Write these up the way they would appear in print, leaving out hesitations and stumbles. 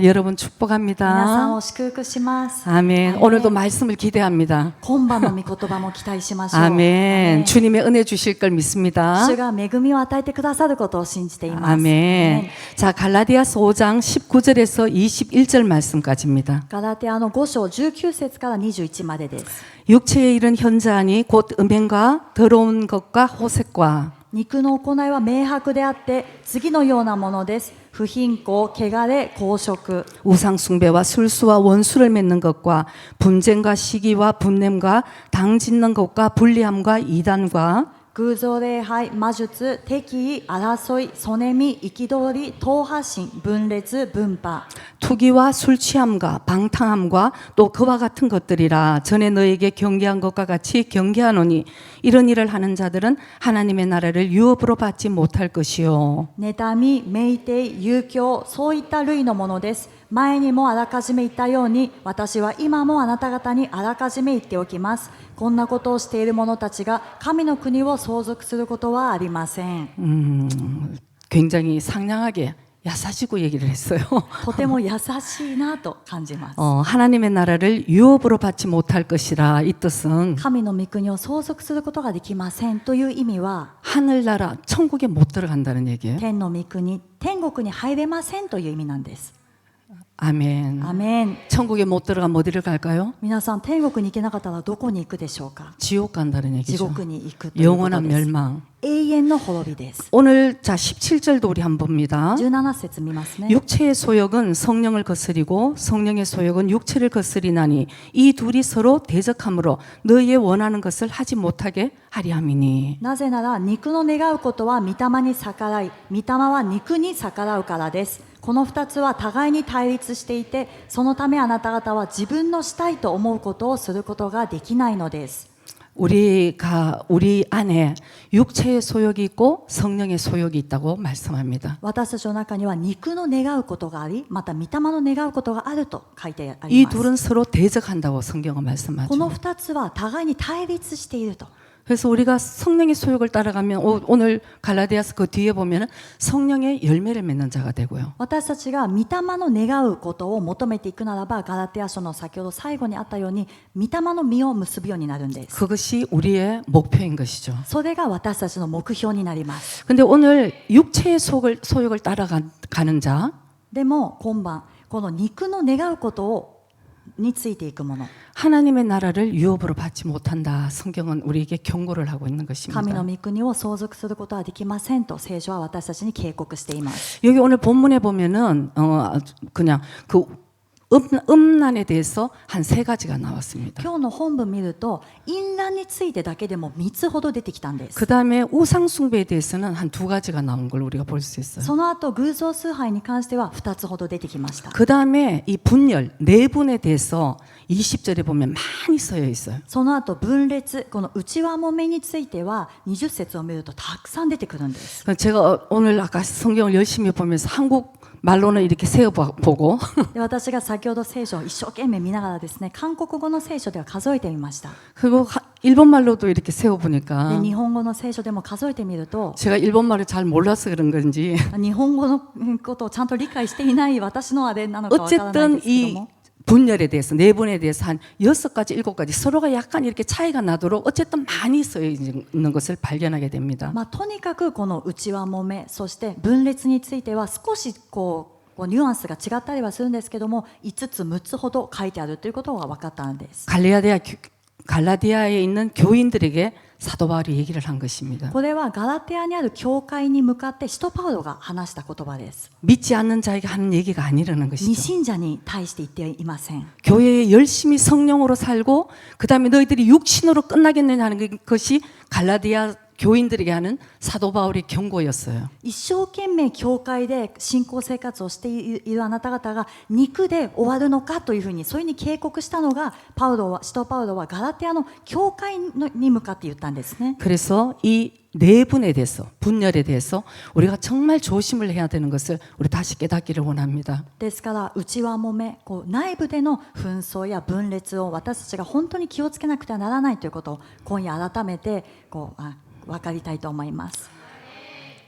여러분 皆さん 축복합니다. を祝福します。 아멘. 오늘도 말씀을 기대합니다. 今晩の御言葉も期待しましょう。 아멘. 주님의 은혜 주실 걸 믿습니다. 主が恵みを与えてくださることを信じています。 아멘. 자, 갈라디아서 5장 19절에서 21절 말씀까지입니다. ガラテアの5章19節から21までです。 육체의 일은 현저하니 곧 음행과 더러운 것과 호색과 肉の行いは明白であって次のようなものです。不貧困、汚れ、公職。 우상 숭배와 술수와 원수를 맺는 것과 분쟁과 시기와 분냄과 당 짓는 것과 불리함과 이단과 偶像礼拝、魔術、敵意、争い、そねみ、憤り、党派心、分裂、分派。 투기와 술 취함과 방탕함과 또 그와 같은 것들이라 전에 너에게 경계한 것과 같이 경계하노니 이런 일을 하는 자들은 하나님의 나라를 유업으로 받지 못할 것이요. 妬み、酩酊、遊興、そういった類のものです。前にもあらかじめ言ったように、私は今もあなた方にあらかじめ言っておきます。こんなことをしている者たちが神の国を相続することはありません。 굉장히 상냥하게 야사지고 얘기를 했어요. とても優しいなと感じます。 하나님의 나라를 유업으로 받지 못할 것이라 이 뜻은 神の御国を相続することができませんという意味は、 하늘나라 천국에 못 들어간다는 얘기예요. 天の御国、天国に入れませんという意味なんです。 아멘. アメン。 천국에 못 들어가면 어디를 갈까요? 皆さん、天国に行けなかったらどこに行くでしょうか。 지옥 간다는 地 얘기죠. 獄に行くということ 영원한 です。 멸망. 永遠の滅びです。 오늘 자 17절도 우리 한번 봅니다. 17節見ますね。 육체의 소욕은 성령을 거스리고 성령의 소욕은 육체를 거스리나니 이 둘이 서로 대적함으로 너희의 원하는 것을 하지 못하게 하리 함이니. なぜなら肉の願うことは御霊に逆らい、御霊は肉に逆らうからです。この二つは互いに対立していて、そのためあなた方は自分のしたいと思うことをすることができないのです。 우리 안에 육체의 소욕이 있고 성령의 소욕이 있다고 말씀합니다. 私たちの中には肉の願うことがあり、また御霊の願うことがあると書いてあり 이 ます。 둘은 서로 대적한다고 성경은 この 말씀하죠. 二つは互いに対立していると。 그래서 우리가 성령의 소욕을 따라가면 오늘 갈라디아서 그 뒤에 보면 성령의 열매를 맺는 자가 되고요. 私たちが御霊の願うことを求めていくならば、ガラテヤ書の先ほど最後にあったように御霊の実を結ぶようになるんです。 그것이 우리의 목표인 것이죠. それが私たちの目標になります。 근데 오늘 육체의 소욕을 따라가는 자, でも今晩この肉の願うことについていくもの、 하나님의 나라를 유업으로 받지 못한다. 성경은 우리에게 경고를 하고 있는 神の 것입니다. 御国を相続することはできませんと聖書は私たちに警告しています。 여기 오늘 본문에 보면은 그냥 그 음란에 대해서 한 세 가지가 나왔습니다. 今日の本文見ると淫乱についてだけでも3つほど出てきたんです。 그 다음에 우상 숭배에 대해서는 한 두 가지가 나온 걸 우리가 볼 수 있어요. その後偶像崇拝に関しては2つほど出てきました。 그 다음에 이 분열, 내분에 대해서 20절에 보면 많이 쓰여 있어요. その後分裂、この内輪もめについては20節を見るとたくさん出てくるんです。 제가 오늘 아까 성경을 열심히 보면서 한국 말로는 이렇게 세어보고 で私が先ほど聖書を一生懸命見ながらですね、韓国語の聖書では数えてみました。 그리고 일본말로도 이렇게 で 세어보니까 日本語の聖書でも数えてみると、 제가 일본말을 잘 몰라서 그런 건지 日本語のことをちゃんと理解していない私のあれなのかわからない 어쨌든 ですけど 이 も、 분열에 대해서 내분에 대해서 한 6가지 7가지 서로가 약간 이렇게 차이가 나도록 어쨌든 많이 쓰여 있는 것을 발견하게 됩니다. とにかくこの内輪もめ、そして分裂については少しこうニュアンスが違ったりはするんですけども、5つ6つほど書いてあるということが分かったんです。 갈라디아에 있는 교인들에게 사도 바울이 얘기를 한 것입니다. これはガラテアにある教会に向かって使徒パウロが話した言葉です。 믿지 않는 자에게 하는 얘기가 아니라는 未 것이죠. 信者に対して言っていません。 교회에 열심히 성령으로 살고 그 다음에 너희들이 육신으로 끝나겠느냐 하는 것이 갈라디아 교인들에게 하는 사도 바울의 경고였어요. 一生懸命教会で信仰生活をしているあなた方が肉で終わるのかというふうに、そういうふうに警告したのが使徒パウロはガラテアの教会に向かって言ったんですね。 그래서 이 내분에 대해서 분열에 대해서 우리가 정말 조심을 해야 되는 것을 우리 다시 깨닫기를 원합니다. ですから内輪もめ、内部での紛争や分裂を私たちが本当に気をつけなくてはならないということを今夜改めて分かりたいと思います。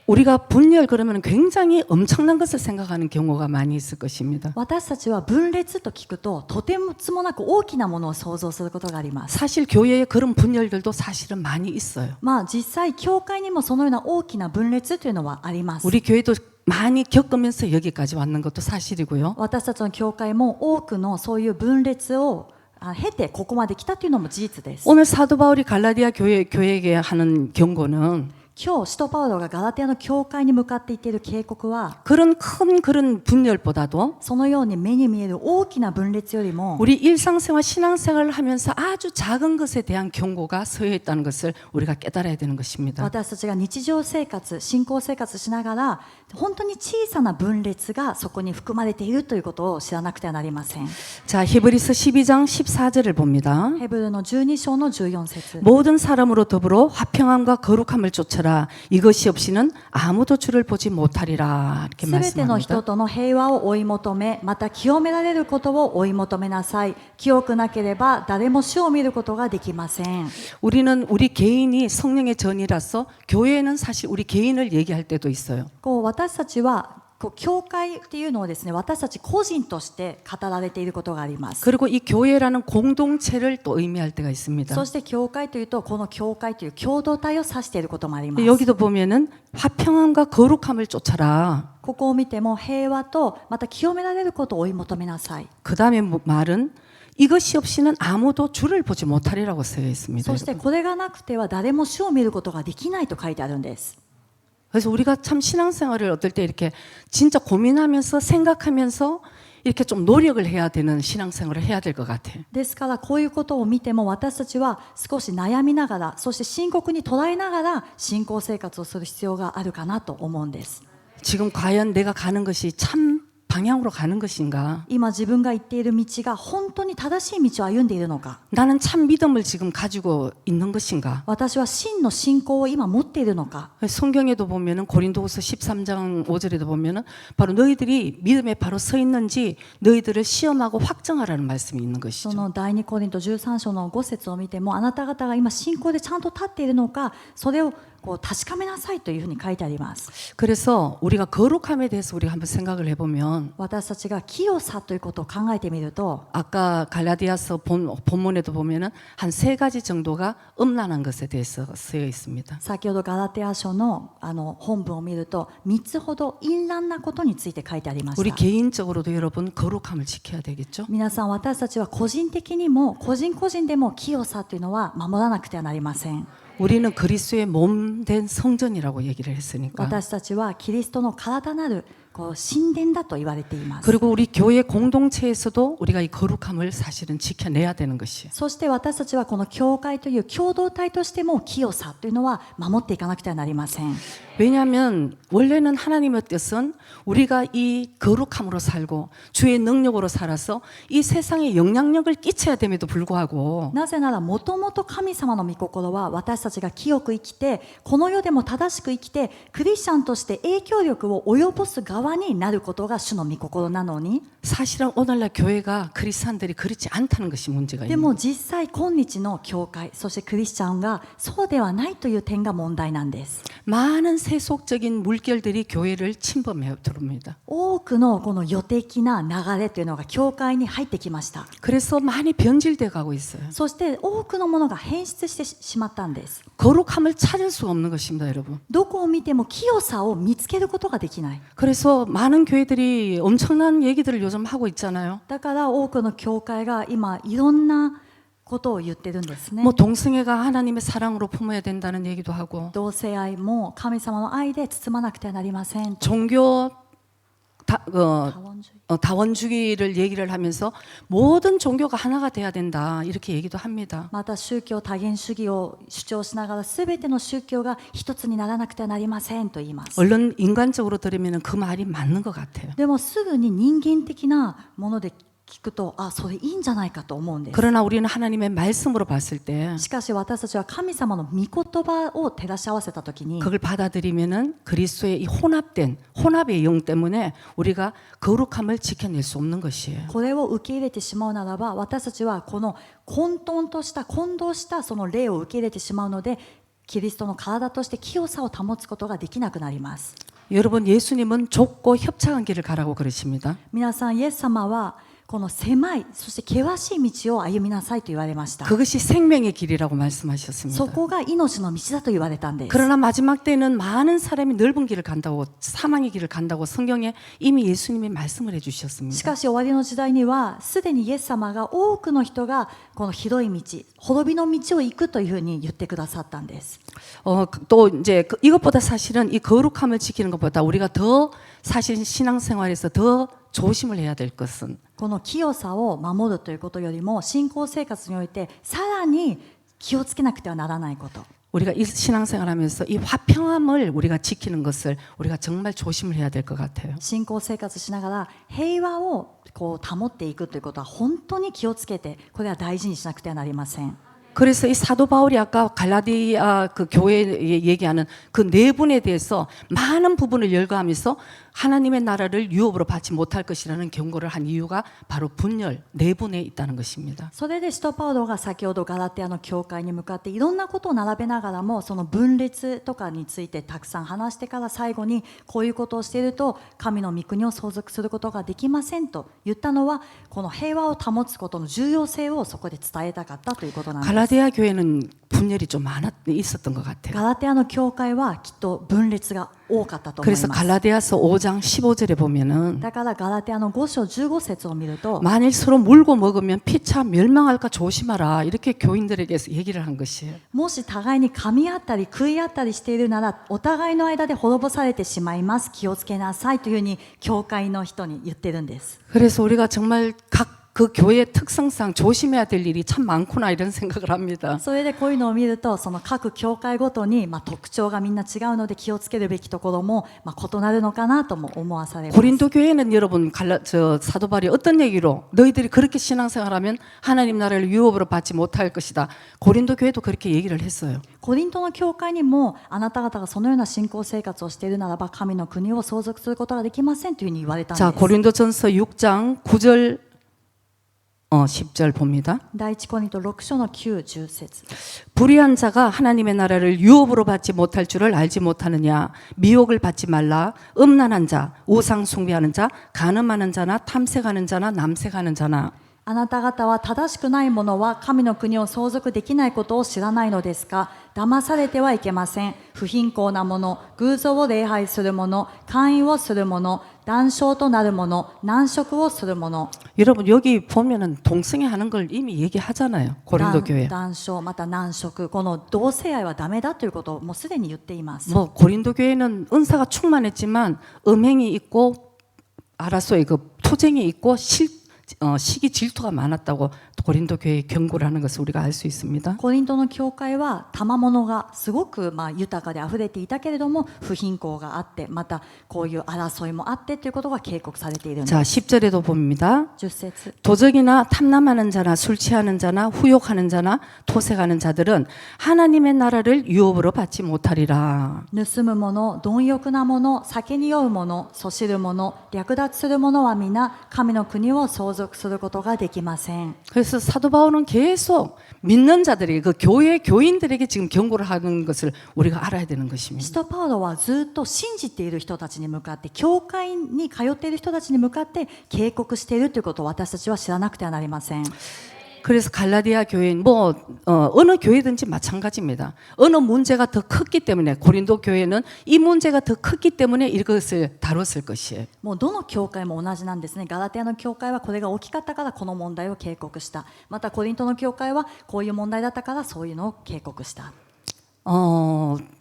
우리가 분열 그러면 굉장히 엄청난 것을 생각하는 경우가 많이 있을 것입니다. 私たちは分裂と聞くととてつもなく大きなものを想像することがあります。 사실 교회에 그런 분열들도 사실은 많이 있어요. まあ実際教会にもそのような大きな分裂というのはあります。 우리 교회도 많이 겪으면서 여기까지 왔는 것도 사실이고요. 私たちの教会も多くのそういう分裂を経てここまで来たというのも事実です。 오늘 사도 바울이 갈라디아 교회에게 하는 경고는 今日使徒パウロがガラテヤの教会に向かっていっている警告は 그런 큰 그런 분열보다도 そのように目に見える大きな分裂よりも 우리 일상생활 신앙생활을 하면서 아주 작은 것에 대한 경고가 서여 있다는 것을 우리가 깨달아야 되는 것입니다. 私たちが日常生活信仰生活しながら本当に小さな分裂がそこに含まれているということを知らなくてはなりません。 자, 히브리서 12장 14절을 봅니다. ヘブルの12章の14節 모든 사람으로 더불어 화평함과 거룩함을 쫓아라. 이것이 없이는 아무도 주를 보지 못하리라. 이렇게 すべての人 말씀합니다. との平和を追い求めまた清められることを追い求めなさい。清くなければ誰も主を見ることができません。 우리는 우리 개인이 성령의 전이라서 교회는 사실 우리 개인을 얘기할 때도 있어요. こう私たちは教会っていうのをですね、私たち個人として語られていることがあります。 그리고 이 교회라는 공동체를 또 의미할 때가 있습니다. そして教会というとこの教会という共同体を指していることもあります。 여기도 보면은 화평함과 거룩함을 쫓아라. ここを見ても平和とまた清められることを追い求めなさい。 그 다음에 말은 이것이 없이는 아무도 주를 보지 못하리라고 쓰여 있습니다. そしてこれがなくては誰も主を見ることができないと書いてあるんです。 그래서 우리가 참 신앙생활을 어떨 때 이렇게 진짜 고민하면서 생각하면서 이렇게 좀 노력을 해야 되는 신앙생활을 해야 될 것 같아요. ですからこういうことを見ても私たちは少し悩みながらそして深刻に捉えながら信仰生活をする必要があるかなと思うんです。 지금 과연 내가 가는 것이 참 방향으로 가는 것인가? 今自分が行っている道が本当に正しい道を歩んでいるのか、 나는 참 믿음을 지금 가지고 있는 것인가? 私は真の信仰を今持っているのか。 성경에도 보면은 고린도후서 13장 5절에도 보면은 바로 너희들이 믿음에 바로 서 있는지 너희들을 시험하고 확정하라는 말씀이 있는 そ 것이죠. の第2コリント13章の5節を見てもあなた方が今信仰でちゃんと立っているのかそれをこう確かめなさいというふうに書いてあります。 그래서 우리가 거룩함에 대해서 우리가 한번 생각을 해보면 私たちが清さということを考えてみると 아까 갈라디아서 본문에도 보면은 한 3가지 정도가 음란한 것에 대해서 쓰여 있습니다. 先ほどガラテヤ書の本文を見ると3つほど淫乱なことについて書いてありまし 우리 た。 개인적으로도 여러분 거룩함을 지켜야 되겠죠? 皆さん私たちは個人的にも個人個人でも清さというのは守らなくてはなりません。 우리는 그리스도의 몸된 성전이라고 얘기를 했으니까. 私たちはキリストの体なるこう神殿だと言われています。 그리고 우리 교회 공동체에서도 우리가 이 거룩함을 사실은 지켜내야 되는 것이에요. そして私たちはこの教会という共同体としても清さというのは守っていかなくてはなりません。 왜냐하면 원래는 하나님의 뜻은 우리가 이 거룩함으로 살고 주의 능력으로 살아서 이 세상에 영향력을 끼쳐야 됨에도 불구하고 なぜならもともと神様の御心は私たちが清く生きてこの世でも正しく生きてクリスチャンとして影響力を及ぼす側になることが主の御心なのに 사실은 오늘날 교회가 크리스찬들이 그렇지 않다는 것이 문제가 で 있는 も実際今日の教会そしてクリスチャンがそうではないという点が問題なんです。 많은 세속적인 물결들이 교회를 침범해 들어옵니다. 多くのこの予的な流れというのが教会に入ってきました。 그래서 많이 변질돼 가고 있어요. そして多くのものが変質してしまったんです。 거룩함을 찾을 수가 없는 것입니다, 여러분. どこを見ても清さを見つけることができない。 그래서 많은 교회들이 엄청난 얘기들을 요즘 하고 있잖아요. だから多くの教会が今いろんなことを言ってるんですね。 뭐 동성애가 하나님의 사랑으로 품어야 된다는 얘기도 하고 同性愛も神様の愛で包まなくてはなりません。 종교 다원주의. 다원주의를 얘기를 하면서 모든 종교가 하나가 돼야 된다 이렇게 얘기도 합니다. また宗教多元主義を主張しながら全ての宗教が一つにならなくてはなりませんと言います。 얼른 인간적으로 들으면 그 말이 맞는 것 같아요. でもすぐに人間的なもので聞くとあそれいいんじゃないかと思うんです。 그러나 우리는 하나님의 말씀으로 봤을 때 しかし私たちは神様の御言葉を照らし合わせたときに 그걸 받아들이면은 그리스도의 이 혼합의 영 때문에 우리가 거룩함을 지켜낼 수 없는 것이에요. これを受け入れてしまうならば私たちはこの混沌とした混同したその霊を受け入れてしまうのでキリストの体として清さを保つことができなくなります。 여러분, 예수님은 좁고 협착한 길을 가라고 그러십니다. 皆さん、イエス様はこの狭い、そして険しい道を歩みなさいと言われました。 그것이 생명의 길이라고 말씀하셨습니다. そこが命の道だと言われたんです。 그러나 마지막 때는 많은 사람이 넓은 길을 간다고, 사망의 길을 간다고 성경에 이미 예수님이 말씀을 し 해주셨습니다. かし終わりの時代にはすでにイエス様が多くの人がこの広い道、滅びの道を行くというふうに言ってくださったんです。 또 이제 이것보다 사실은 이 거룩함을 지키는 것보다 우리가 더 사실 신앙생활에서 더 조심을 해야 될 것은 この清さを守るということよりも信仰生活においてさらに気をつけなくてはならないこと。 우리가 이 신앙생활하면서 이 화평함을 우리가 지키는 것을 우리가 정말 조심을 해야 될 것 같아요. 信仰生活しながら平和をこう保っていくということは本当に気をつけて、これは大事にしなくてはなりません。 그래서 이 사도 바울이 아까 갈라디아 그 교회에 얘기하는 그 내분에 대해서 많은 부분을 열거하면서 하나님의 나라를 유업으로 받지 못할 것이라는 경고를 한 이유가 바로 분열, 내분에 있다는 것입니다. それで使徒パウロが先ほどガラテアの教会に向かっていろんなことを並べながらもその分裂とかについてたくさん話してから最後にこういうことをしていると神の御国を相続することができませんと言ったのはこの平和を保つことの重要性をそこで伝えたかったということなんです。 갈라디아 교회는 분열이 좀 있었던 것 같아요. ガラテアの教会はきっと分裂が多かったと思い 그래서 ます。 갈라디아서 5장 15절에 보면은 だからガラテアの5章15節を見ると 만일 서로 물고 먹으면 피차 멸망할까 조심하라 이렇게 교인들에게 얘기를 한 것이에요. もし互いに噛み合ったり食い合ったりしているならお互いの間で滅ぼされてしまいます。気をつけなさいというふうに教会の人に言ってるんです。 그래서 우리가 정말 각 그 교회의 특성상 조심해야 될 일이 참 많구나 이런 생각을 합니다. それでこういうのを見るとその各教会ごとに特徴がみんな違うので気をつけるべきところも異なるのかなとも思わされます。 고린도 교회는 여러분 사도 바울이 어떤 얘기로 너희들이 그렇게 신앙생활하면 하나님 나라를 유업으로 받지 못할 것이다. 고린도 교회도 그렇게 얘기를 했어요. コリントの教会にもあなた方がそのような信仰生活をしているならば神の国を相続することができませんというふうに言われたんです。 자, 고린도전서 6장 9절 10절 봅니다. 第一コリント6章の9、10節 불의한 자가 하나님의 나라를 유업으로 받지 못할 줄을 알지 못하느냐. 미혹을 받지 말라. 음란한 자, 우상 숭배하는 자, 간음하는 자나 탐색하는 자나 남색하는 자나. あなた方は正しくない者は神の国を相続できないことを知らないのですか。騙されてはいけません。不貧困な者、偶像を礼拝する者、姦淫をする者、断傷となる者、難食をする者。 여러분 여기 보면은 동성애 하는 걸 이미 얘기하잖아요. 고린도 교회. 断傷また難食、この同性愛はダメだということをもうすでに言っています。 뭐 고린도 교회는 은사가 충만했지만 음행이 있고 아라소의 그 투쟁이 있고 시기 질투가 많았다고 고린도 교회에 경고를 하는 것을 우리가 알 수 있습니다. コリントの教会は賜物がすごく豊かであふれていたけれども不貧困があってまたこういう争いもあってということが警告されているんです。 자, 10절에도 봅니다. 10節 도적이나 탐남하는 자나 술 취하는 자나 후욕하는 자나 토색하는 자들은 하나님의 나라를 유업으로 받지 못하리라. 盗む者、貪欲な者、酒に酔う者、そしる者、略奪する者は皆神の国を相続することができません。 그래서 사도 바울은 계속 믿는 자들에게 그 교회 교인들에게 지금 경고를 하는 것을 우리가 알아야 되는 使 것입니다. 徒パウロはずっと信じている人たちに向かって教会に通っている人たちに向かって警告しているということを私たちは知らなくてはなりません。 그래서 갈라디아 교회는 어느 교회든지 마찬가지입니다. 어느 문제가 더 컸기 때문에 고린도 교회는 이 문제가 더 컸기 때문에 이것을 다뤘을 것이에요. もうどの教会も同じなんですね。ガラテアの教会はこれが大きかったからこの問題を警告した。またコリントの教会はこういう問題だったからそういうのを警告した。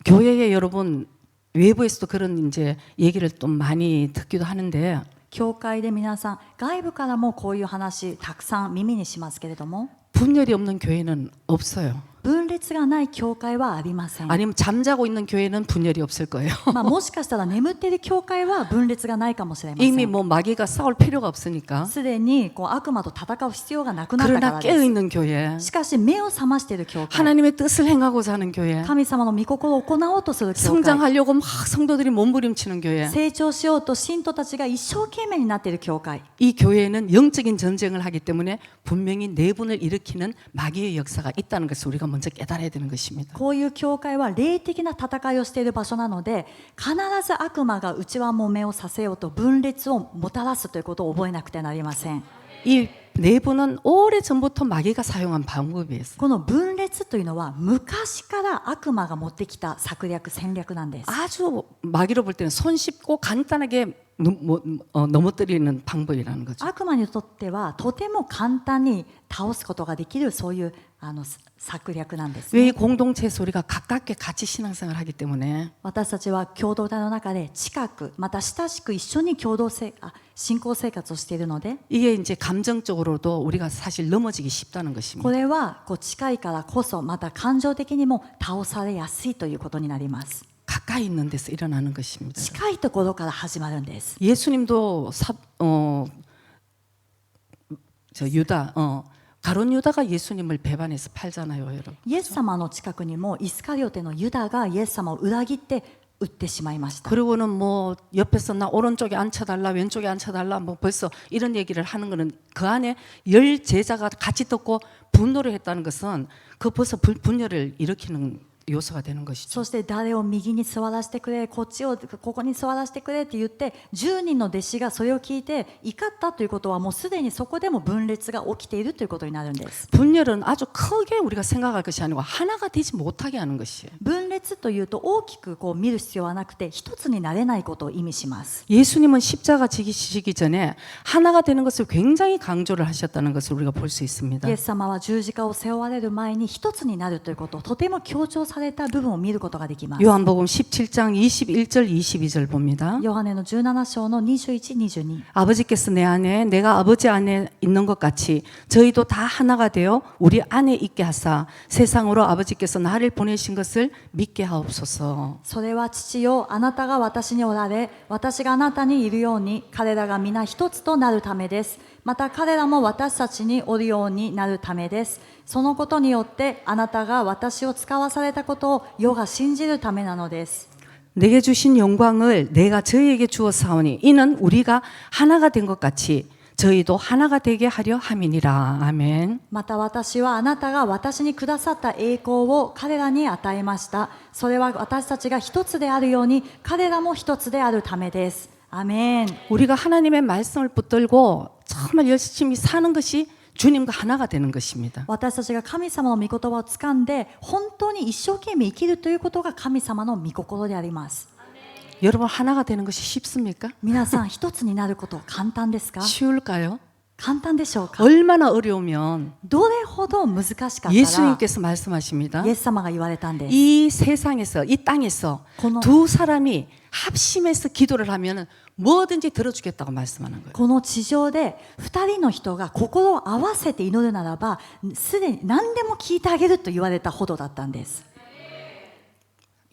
교회에 여러분 외부에서도 그런 이제 얘기를 좀 많이 듣기도 하는데 教会で皆さん外部からもこういう話たくさん耳にしますけれども 분열이 없는 교회는 없어요. 分裂がない教会はありません。 아니면 잠자고 있는 교회는 분열이 없을 거예요. もしかしたら眠っている教会は分裂がないかもしれませ 이미 ん。 뭐 마귀가 싸울 필요가 없으니까. すでに悪魔と戦う必要がなくなったか 그러나 ら 깨어 で 있는 교회, す。しかし目を覚ましている教会、 하나님의 뜻을 행하고자 하는 교회, 神様の御心を行おうとする教会、 성장하려고 막 성도들이 몸부림치는 교회. 成長しようと信徒たちが一生懸命になっている教会、 이 교회는 영적인 전쟁을 하기 때문에 분명히 내분을 일으키는 마귀의 역사가 있다는 것을 우리가 먼저 깨달아야 깨달아야 되는 것입니다. こういう教会は霊的な戦いをしている場所なので、必ず悪魔が内輪もめをさせようと分裂をもたらすということを覚えなくてはなりません。 이 내부는 오래전부터 마귀가 사용한 방법이에요. この分裂というのは昔から悪魔が持ってきた策略戦略なんです。 아주 마귀로 볼 때는 손쉽고 간단하게 넘어뜨리는 방법이라는 거죠. 悪魔にとってはとても簡単に倒すことができるそういう策略なんですね。 왜 공동체에서 우리가 가깝게 같이 신앙생활을 하기 때문에 私たちは共同体の中で近くまた親しく一緒に信仰生活をしているので、 이게 이제 감정적으로도 우리가 사실 넘어지기 쉽다는 것입니다. これは近いからこそまた感情的にも倒されやすいということになります。 가까이 있는 데서 일어나는 것입니다. 近いところから始まるんです。 예수님도 가룟 유다가 예수님을 배반해서 팔잖아요, 여러분. イエス様の近くにもイスカリオテのユダがイエス様を裏切って売ってしまいました。 그리고는 뭐 옆에서 나 오른쪽에 앉혀달라, 왼쪽에 앉혀달라, 뭐 벌써 이런 얘기를 하는 거는 그 안에 10 제자가 같이 듣고 분노를 했다는 것은 그 벌써 분열을 일으키는 요소가 되는 것이죠. そして誰を右に座らせてくれ、ここに座らせてくれって言って10人の弟子がそれを聞いて怒ったということはもうすでにそこでも分裂が起きているということになるんです。 분열은 아주 크게 우리가 생각할 것이 아니고 하나가 되지 못하게 하는 것이에요. 分裂というと大きく見る必要はなくて一つになれないことを意味します。 예수님은 십자가 지기시기 전에 하나가 되는 것을 굉장히 강조를 하셨다는 것을 우리가 볼 수 있습니다. イエス様は十字架を背負われる前に一つになるということをとても強調された部分を見ることができます。 요한복음 17장 21절 22절 봅니다. ヨハネの17章の21、22。 아버지께서 내 안에 내가 아버지 안에 있는 것 같이 저희도 다 하나가 되어 우리 안에 있게 하사 세상으로 아버지께서 나를 보내신 것을 믿게 하옵소서. それは父よ、あなたが私におられ、私があなたにいるように、彼らが皆一つとなるためです。また彼らも私たちにおるようになるためです。そのことによってあなたが私を使わされたことを世が信じるためなのです。 내게 주신 영광을 내가 저희에게 주었사오니 이는 우리가 하나가 된 것 같이 저희도 하나가 되게 하려 함이니라. 아멘. また私はあなたが私にくださった栄光を彼らに与えました。それは私たちが一つであるように彼らも一つであるためです。アメン。 우리가 하나님의 말씀을 붙들고 정말 열심히 사는 것이 주님과 하나가 되는 것입니다. 私たちが神様の御言葉を掴んで本当に一生懸命生きるということが神様の御心であります。 여러분 하나가 되는 것이 쉽습니까? 皆さん一つになること簡単ですか？ 쉬울까요? 簡単でしょうか？ 얼마나 어려우면 どれほど難しかったら 예수님께서 말씀하십니다. イエス様が言われたんです。 이 세상에서 이 땅에서 두 사람이 합심해서 기도를 하면 뭐든지 들어주겠다고 말씀하는 거예요. この地上で2人の人が心を合わせて祈るならばすでに何でも聞いてあげると言われたほどだったんです。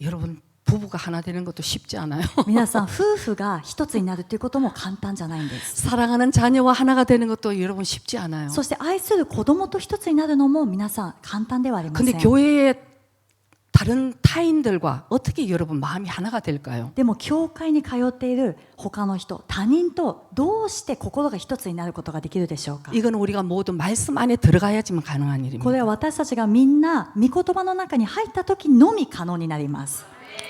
여러분 부부가 하나 되는 것도 쉽지 않아요. 皆さん夫婦が一つになるということも簡単じゃないんです。 사랑하는 자녀와 하나가 되는 것도 여러분 쉽지 않아요. そして愛する子供と一つになるのも皆さん簡単ではありません。 근데 교회의 다른 타인들과 어떻게 여러분 마음이 하나가 될까요? でも教会に通っている他の人、他人とどうして心が一つになることができるでしょうか？ 이건 우리가 모두 말씀 안에 들어가야지만 가능한 これ 일입니다. は私たちがみんな御言葉の中に入った時のみ可能になります。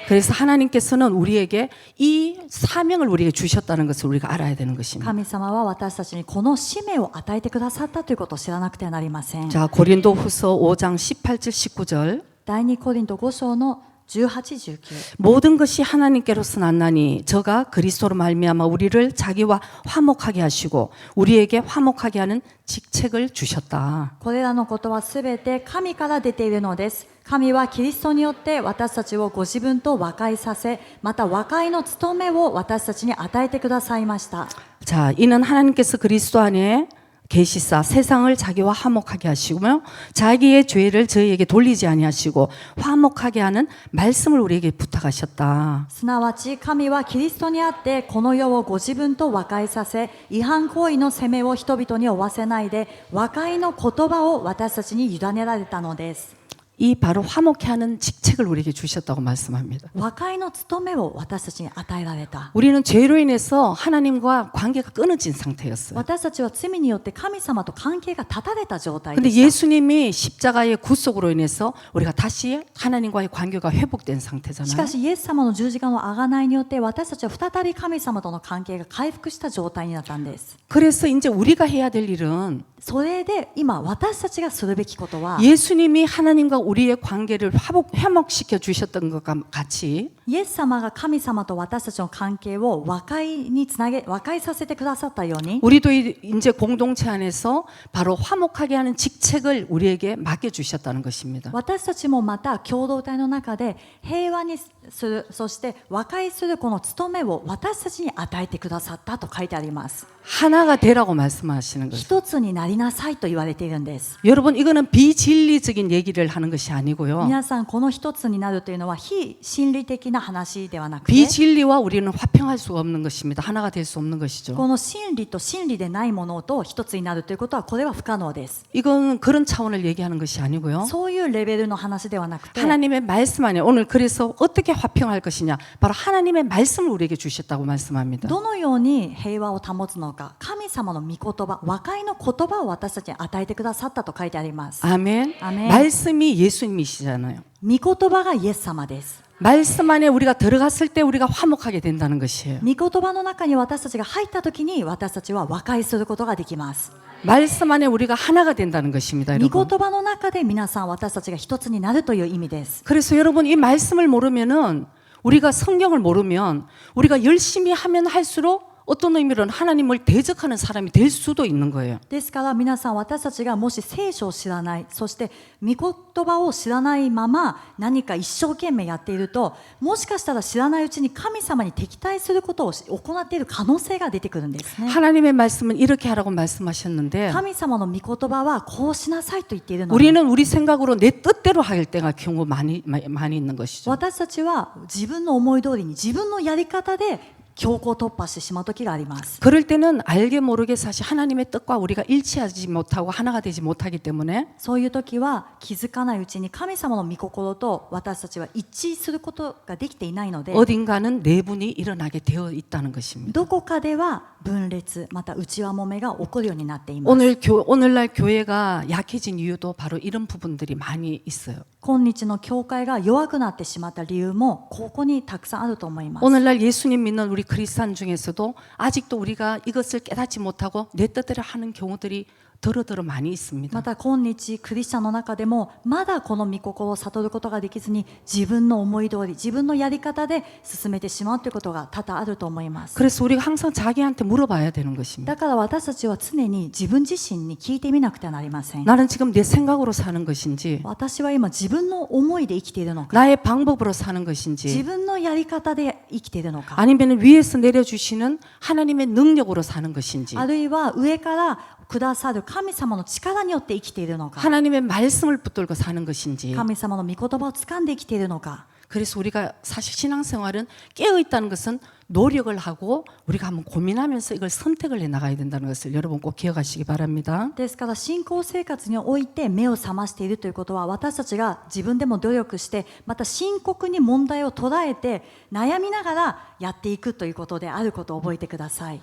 그래서 하나님께서는 우리에게 이 사명을 우리에게 주셨다는 것을 우리가 알아야 되는 것입니다. 神様は私たちにこの使命を与えてくださったということを知らなくてはなりません。 자, 고린도후서 5장 18절 19절 第2コリント5章の18、19。 모든 것이 하나님께로서 났나니 저가 그리스도로 말미암아 우리를 자기와 화목하게 하시고 우리에게 화목하게 하는 직책을 주셨다. これらのことはすべて神から出ているのです。神はキリストによって私たちをご自分と和解させ、また和解の務めを私たちに与えてくださいました。 자, 이는 하나님께서 그리스도 안에 계시사 세상을 자기와 화목하게 하시며 자기의 죄를 저희에게 돌리지 아니하시고 화목하게 하는 말씀을 우리에게 부탁하셨다. すなわち神はキリストにあってこの世をご自分と和解させ、違反行為の責めを人々に負わせないで和解の言葉を私たちに委ねられたのです。이 바로 화목케 하는 직책을 우리에게 주셨다고 말씀합니다. 和解の務めを私たちに与えられた。 우리는 죄로 인해서 하나님과 관계가 끊어진 상태였어요. 私たちは罪によって神様と関係が断たれた状態 근데 でした。 예수님이 십자가의 구속으로 인해서 우리가 다시 하나님과의 관계가 회복된 し 상태잖아요. かしイエス様の十字架の贖いによって私たちは再び神様との関係が回復した状態になったんです。 그래서 이제 우리가 해야 될 일은 それで今私たちがするべきことは 예수님이 하나님과 우리의 관계를 회복시켜 주셨던 것과 같이 イエス様が神様と私たちの関係を和解につなげ和解させてくださったように 우리도 이제 공동체 안에서 바로 화목하게 하는 직책을 우리에게 맡겨 주셨다는 것입니다. 私たちもまた共同体の中で平和にするそして和解するこの務めを私たちに与えてくださったと書いてあります。 하나가 되라고 말씀하시는 거죠. 一つになりなさいと言われているんです。 여러분 이거는 비진리적인 얘기를 하는 것이 아니고요. 皆さんこの一つになるというのは非心理的な話ではなくて 비진리와 우리는 화평할 수 없는 것입니다. 하나가 될 수 없는 것이죠. この真理と真理でないものと一つになるということはこれは不可能です。 이건 그런 차원을 얘기하는 것이 아니고요. そういうレベルの話ではなくて 하나님의 말씀 안에 오늘 그래서 어떻게 화평할 것이냐 바로 하나님의 말씀을 우리에게 주셨다고 말씀합니다. どのように平和を保つのか神様の御言葉和解の言葉を私たちに与えてくださったと書いてあります。 아멘. 아멘. 말씀이 예수님이시잖아요. 御言葉がイエス様です。 말씀 안에 우리가 들어갔을 때 우리가 화목하게 된다는 것이에요. 御言葉の中に私たちが入った時に私たちは和解することができます。 말씀 안에 우리가 하나가 된다는 것입니다. 御 여러분. 言葉の中で皆さん私たちが一つになるという意味です。 그래서 여러분 이 말씀을 모르면은 우리가 성경을 모르면 우리가 열심히 하면 할수록 어떤 의미로는 하나님을 대적하는 사람이 될 수도 있는 거예요. ですから皆さん私たちがもし聖書を知らないそして御言葉を知らないまま何か一生懸命やっているともしかしたら知らないうちに神様に敵対することを行っている可能性が出てくるんですね。 하나님의 말씀은 이렇게 하라고 말씀하셨는데 神様の御言葉はこうしなさいと言っているのに 우리는 우리 생각으로 내 뜻대로 할 때가 경우 많이 있는 것이죠. 私たちは自分の思い通りに自分のやり方で強行突破してしまう時があります。 그럴 때는 알게 모르게 사실 하나님의 뜻과 우리가 일치하지 못하고 하나가 되지 못하기 때문에 そういう時は気づかないうちに神様の御心と私たちは一致することができていないので 어딘가는 내분이 일어나게 되어 있다는 것입니다. どこかでは分裂また内輪もめが起こるようになっています。 오늘날 교회가 약해진 이유도 바로 이런 부분들이 많이 있어요. 今日の教会が弱くなってしまった理由もここにたくさんあると思います。 오늘날 예수님 믿는 우리 크리스찬 중에서도 아직도 우리가 이것을 깨닫지 못하고 내 뜻대로 하는 경우들이 더러 많이 있습니다. また今日クリスチャンの中でもまだこの御心を悟ることができずに自分の思い通り自分のやり方で進めてしまうということが多々あると思います。 그래서 우리가 항상 자기한테 물어봐야 되는 것입니다. だから私たちは常に自分自身に聞いてみなくてはなりません。 나는 지금 내 생각으로 사는 것인지 私は今自分の思いで生きているのか 나의 방법으로 사는 自 것인지 分のやり方で生きているのか 아니면 위에서 내려주시는 하나님의 능력으로 사는 것인지 あるいは上からくださる神様の力によって生きているのか 하나님의 말씀을 붙들고 사는 것인지 神様の御言葉を掴んで生きているのか 그래서 우리가 사실 신앙생활은 깨어있다는 것은 노력을 하고 우리가 한번 고민하면서 이걸 선택을 해 나가야 된다는 것을 여러분 꼭 기억하시기 바랍니다. ですから信仰生活において目を覚ましているということは私たちが自分でも努力してまた深刻に問題を捉えて悩みながらやっていくということであることを覚えてください。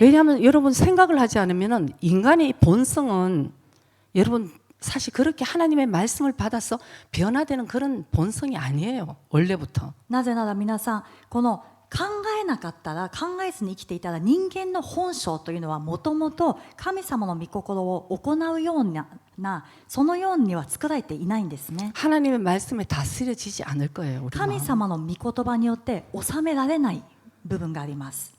왜냐하면 여러분 생각을 하지 않으면 인간의 본성은 여러분 사실 그렇게 하나님의 말씀을 받아서 변화되는 그런 본성이 아니에요. 원래부터. なぜなら皆さんこの考えなかったら考えずに生きていたら人間の本性というのはもともと神様の御心を行うようなそのようには作られていないんですね。 하나님의 말씀에 다스려지지 않을 거예요. 우리 神 마음. 様の御言葉によって収められない部分があります。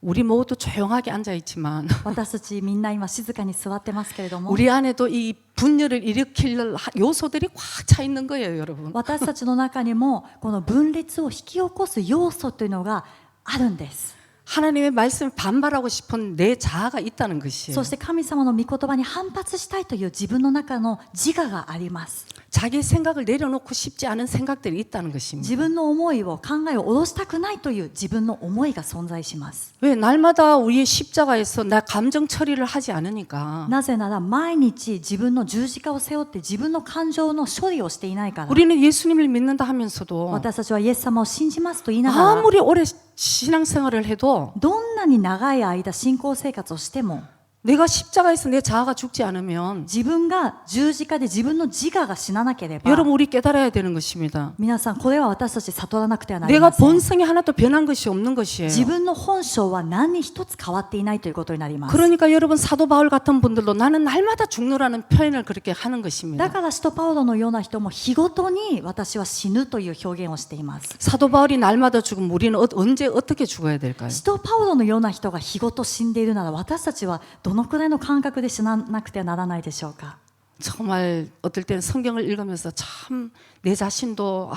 우리 모두 조용하게 앉아 있지만 私たちみんな今静かに座ってますけれども 우리 안에도 이 분열을 일으킬 요소들이 꽉 차 있는 거예요, 여러분. 私たちの中にもこの分裂を引き起こす要素というのがあるんです。 하나님의 말씀에 반발하고 싶은 내 자아가 있다는 것이에요. そして神様の御言葉に反発したいという自分の中の自我があります。 자기 생각을 내려놓고 싶지 않은 생각들이 있다는 것입니다. 自分の思いを考えを下ろしたくないという自分の思いが存在します。 왜 날마다 우리의 십자가에서 나 감정 처리를 하지 않으니까. なぜなら毎日自分の十字架を背負って自分の感情の処理をしていないから。 우리는 예수님을 믿는다 하면서도 私たちはイエス様を信じますと言いながら、 아무리 오래 신앙생활을 해도 どんなに長い間信仰生活をしても 내가 십자가에서 내 자아가 죽지 않으면 自分が十字架で自分の自我が死ななければ 여러분 우리 깨달아야 되는 것입니다. 皆さんこれは私たち悟らなくてはなり 내가 ません。 본성이 하나도 변한 것이 없는 것이에요. 自分の本性は何一つ変わっていないということになります。 그러니까 여러분 사도 바울 같은 분들도 나는 날마다 죽노라는 표현을 그렇게 하는 だ 것입니다. から使徒パウロのような人も日ごとに私は死ぬという表現をしています。 사도 바울이 날마다 죽으면 우리는 언제 어떻게 죽어야 될까요? 使徒パウロのような人が日ごと死んでいるなら私たちはどのくらいの感覚で死ななくてはならないでしょうか。 정말 어떨 때는 성경을 읽으면서 참 내 자신도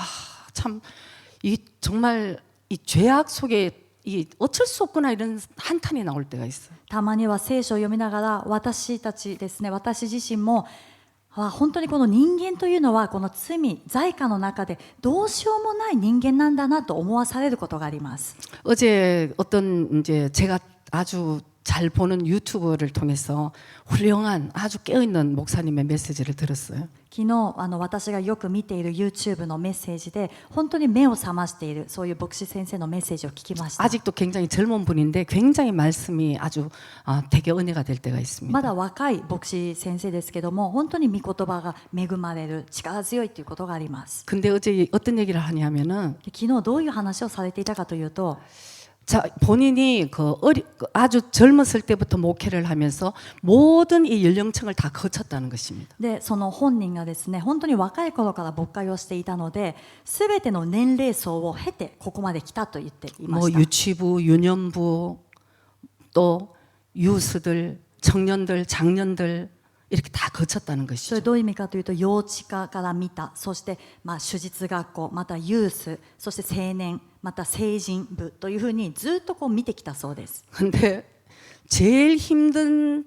참 이 정말 이 죄악 속에 이 어쩔 수 없구나 이런 한탄이 나올 때가 있어요. たまには聖書を読みながら私たちですね、私自身も本当にこの人間というのはこの罪過の中でどうしようもない人間なんだなと思わされることがあります。 어제 어떤 이제 제가 아주 잘 보는 유튜브를 통해서 훌륭한 아주 깨어있는 목사님의 메시지를 들었어요. 昨日私がよく見ている YouTube のメッセージで本当に目を覚ましているそういう牧師先生のメッセージを聞きました。 아직도 굉장히 젊은 분인데 굉장히 말씀이 아주 되게 은혜가 될 때가 있습니다. まだ若い牧師先生ですけども本当に御言葉が恵まれる力強いということがあります。 근데 어제 어떤 얘기를 하냐면은 で昨日どういう話をされていたかというと 자, 본인이 아주 젊었을 때부터 목회를 하면서 모든 이 연령층을 다 거쳤다는 것입니다. でその本人がですね本当に若い頃から牧会をしていたので全ての年齢層を経てここまで来たと言っていま 뭐 した。 유치부, 유년부, 또 유스들, 청년들, 장년들 이렇게 다 거쳤다는 それ 것이죠. どういう意味かというと幼稚科から見たそして手術学校またユースそして青年また成人部というふうにずっとこう見てきたそうです。 근데 제일 힘든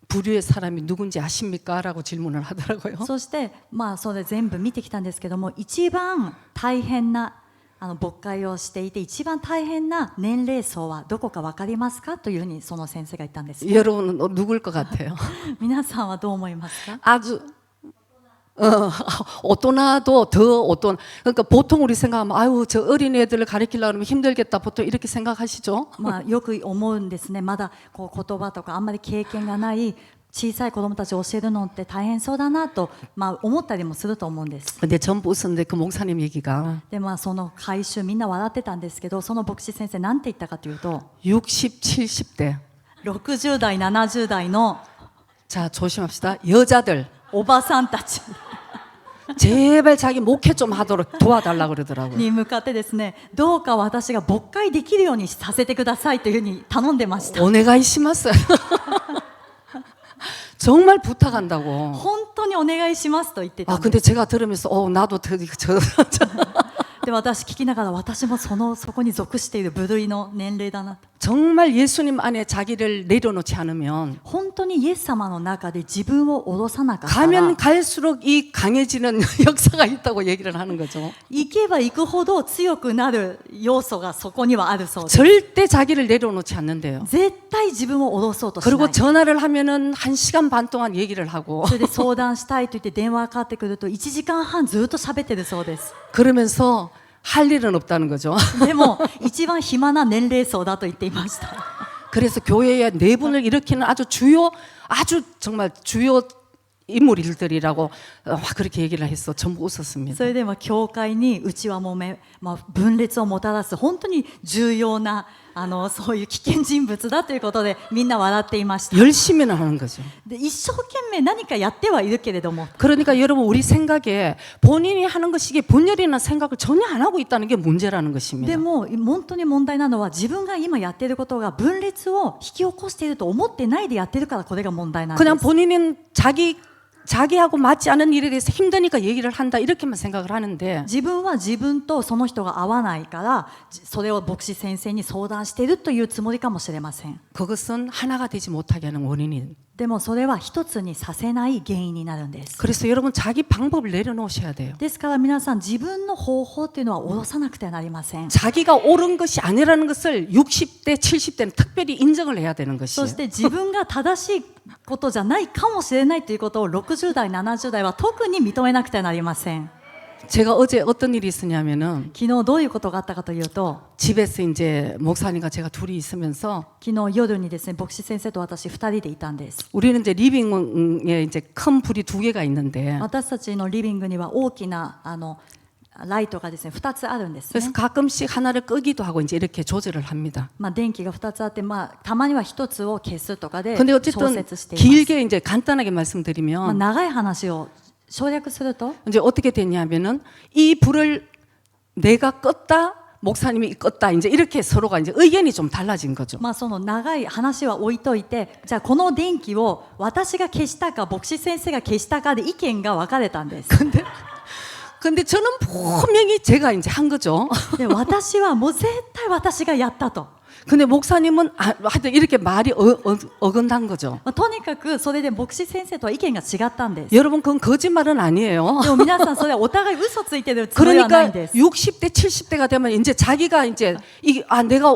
부류의 사람이 누군지 아십니까? 라고 질문을 하더라고요. そしてそれ全部見てきたんですけども一番大変な牧会をしていて一番大変な年齢層はどこか分かりますかというふうにその先生が言ったんです。 여러분은 누굴 것 같아요? 皆さんはどう思いますか？ 아주 어떠나도 더 어떤 그러니까 보통 우리 생각하면 아유 저 어린 애들을 가르치려고 하면 힘들겠다 보통 이렇게 생각하시죠? よく思うんですね。まだこう言葉とかあんまり経験がない小さい子どもたちを教えるのって大変そうだなと、思ったりもすると思うんです。 근데 전부 웃었는데 그 목사님 얘기가 でその回収みんな笑ってたんですけどその牧師先生なんて言ったかというと 60, 70대 60代70代の 자 조심합시다 여자들 おばさんたち 제발 자기 목회 좀 하도록 도와달라고 그러더라고요. に向かってですねどうか私が牧会できるようにさせてくださいというふうに頼んでました。 오네가이시마스 정말 부탁한다고. 本当にお願いしますと言ってたんです。 근데 제가 들으면서 나도で私聞きながら私もそこに属している部類の年齢だなと。 정말 예수님 안에 자기를 내려놓지 않으면 本当にイエス様の中で自分を下ろさなかったら 가면 갈수록 이 강해지는 역사가 있다고 얘기를 하는 거죠. 行けば行くほど強くなる要素がそこにはあるそうです。 절대 자기를 내려놓지 않는데요. 絶対自分を下ろそうとしな 그리고 い。 전화를 하면은 1시간 반 동안 얘기를 하고 それで相談したいと言って電話がかかってくると1時間半ずっと喋ってるそうです。 그러면서 할 일은 없다는 거죠. でも一番暇な年齢層だと言っていました。 그래서 교회의 내분을 일으키는 아주 정말 주요 인물들이라고 그렇게 얘기를 했어. 전부 웃었습니다. それで教会にうちはもう分裂をもたらす本当に重要なそういう危険人物だということでみんな笑っていました。 열심히는 하는 거죠. で一生懸命何かやってはいるけれども 그러니까 여러분 우리 생각에 본인이 하는 것이 이게 본연이라는 생각을 전혀 안 하고 있다는 게 문제라는 것입니다. でも本当に問題なのは自分が今やっていることが分裂を引き起こしていると思ってないでやってるからこれが問題なんです。 그냥 본인은 자기 자기하고 맞지 않은 일에 대해서 힘드니까 얘기를 한다 이렇게만 생각을 하는데 自分は自分とその人が合わないからそれを牧師先生に相談しているというつもりかもしれません。 그것은 하나가 되지 못하게 하는 원인이. でもそれは一つにさせない原因になるんです。 그래서 여러분 자기 방법을 내려놓으셔야 돼요. ですから皆さん自分の方法っていうのは下ろさなくてはなりません。 자기가 옳은 것이 아니라는 것을 60대, 70대는 특별히 인정을 해야 되는 そ 것이에요. して自分が正しいことじゃないかもしれないということを60代、70代は特に認めなくてはなりません。 제가 어제 어떤 일이 있었냐면은 昨日どういうことがあったかというと、 집에서 이제 목사님과 제가 둘이 있으면서 昨日夜にですね、牧師先生と私2人でいたんです。 우리는 이제 리빙에 이제 큰 불이 2개가 있는데 私たちのリビングには大きなライトがですね2つあるんですね。 그래서 가끔씩 하나를 끄기도 하고 이제 이렇게 조절을 합니다. 電気が2つあって、たまには1つを消すとかで 근데 調 어쨌든 節しています。 길게 이제 간단하게 말씀드리면 長い話を省略すると、 이제 어떻게 됐냐면은 이 불을 내가 껐다 목사님이 껐다 이제 이렇게 서로가 이제 의견이 좀 달라진 거죠. その長い話は置いといて、じゃあこの電気を私が消したか牧師先生が消したかで意見が分かれたんです。 근데 저는 분명히 제가 이제 한 거죠. で私はもう絶対私がやったと。 근데 목사님은 하여튼 이렇게 말이 어긋난 거죠. とにかくそれで牧師先生とは意見が違ったんです。 여러분 그건 거짓말은 아니에요. でも皆さんそれはお互い嘘ついてるつもりはないん 그러니까 です。 60대 70대가 되면 이제 자기가 이제 내가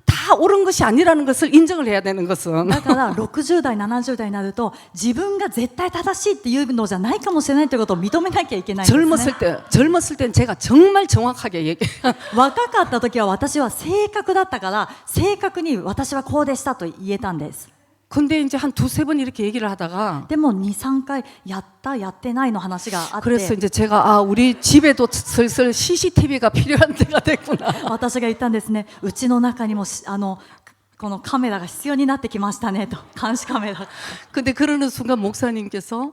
다 옳은 것이 아니라는 것을 인정을 해야 되는 것은 だから60代、70代になると自分が絶対正しいっていうのじゃないかもしれないということを認めなきゃいけないんですね。 젊었을 땐 제가 정말 정확하게 얘기해요. 若かった時は私は正確だったから正確に私はこうでしたと言えたんです。 근데 이제 한 두세 번 이렇게 얘기를 하다가 でも2、3回やったやってないの話があって 그래서 이제 제가 우리 집에도 슬슬 CCTV가 필요한 때가 됐구나. 私が言ったんですね。うちの中にもこのカメラが必要になってきましたねと。監視カメラ。 근데 그러는 순간 목사님께서